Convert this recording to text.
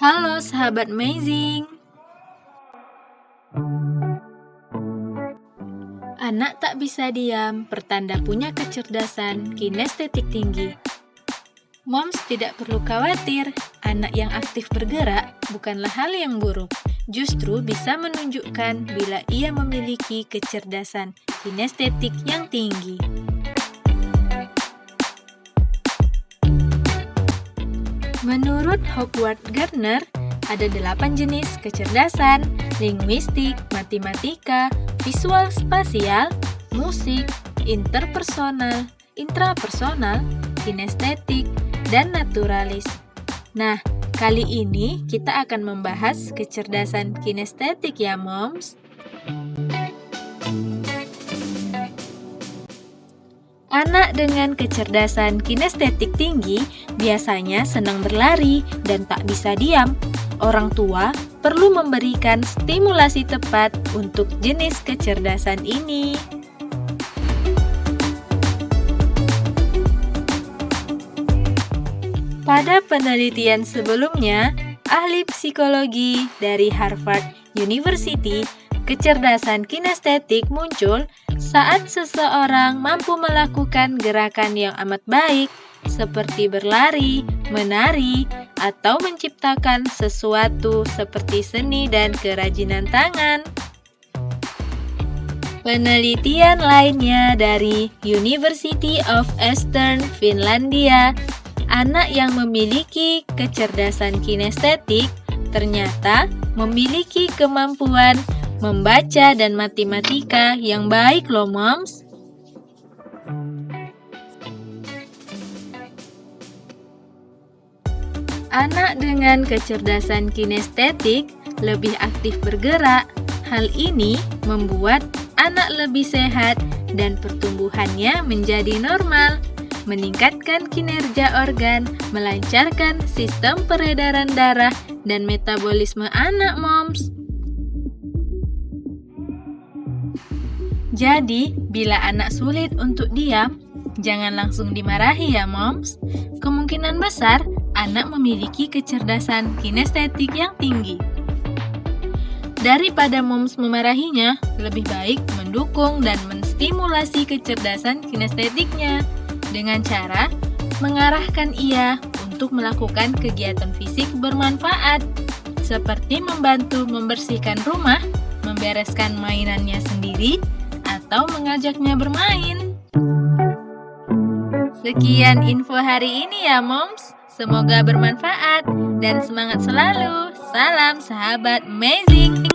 Halo sahabat amazing. Anak tak bisa diam, pertanda punya kecerdasan kinestetik tinggi. Moms tidak perlu khawatir, anak yang aktif bergerak bukanlah hal yang buruk. Justru bisa menunjukkan bila ia memiliki kecerdasan kinestetik yang tinggi. Menurut Howard Gardner, ada 8 jenis kecerdasan: linguistik, matematika, visual spasial, musik, interpersonal, intrapersonal, kinestetik, dan naturalis. Nah, kali ini kita akan membahas kecerdasan kinestetik ya, Moms. Anak dengan kecerdasan kinestetik tinggi biasanya senang berlari dan tak bisa diam. Orang tua perlu memberikan stimulasi tepat untuk jenis kecerdasan ini. Pada penelitian sebelumnya, ahli psikologi dari Harvard University, kecerdasan kinestetik muncul saat seseorang mampu melakukan gerakan yang amat baik, seperti berlari, menari, atau menciptakan sesuatu seperti seni dan kerajinan tangan. Penelitian lainnya dari University of Eastern Finlandia, anak yang memiliki kecerdasan kinestetik ternyata memiliki kemampuan membaca dan matematika yang baik loh, Moms. Anak dengan kecerdasan kinestetik lebih aktif bergerak. Hal ini membuat anak lebih sehat dan pertumbuhannya menjadi normal, meningkatkan kinerja organ, melancarkan sistem peredaran darah dan metabolisme anak, Moms. Jadi, bila anak sulit untuk diam, jangan langsung dimarahi ya, Moms. Kemungkinan besar anak memiliki kecerdasan kinestetik yang tinggi. Daripada Moms memarahinya, lebih baik mendukung dan menstimulasi kecerdasan kinestetiknya dengan cara mengarahkan ia untuk melakukan kegiatan fisik bermanfaat, seperti membantu membersihkan rumah, membereskan mainannya sendiri, atau mengajaknya bermain. Sekian info hari ini ya, Moms. Semoga bermanfaat dan semangat selalu. Salam sahabat amazing.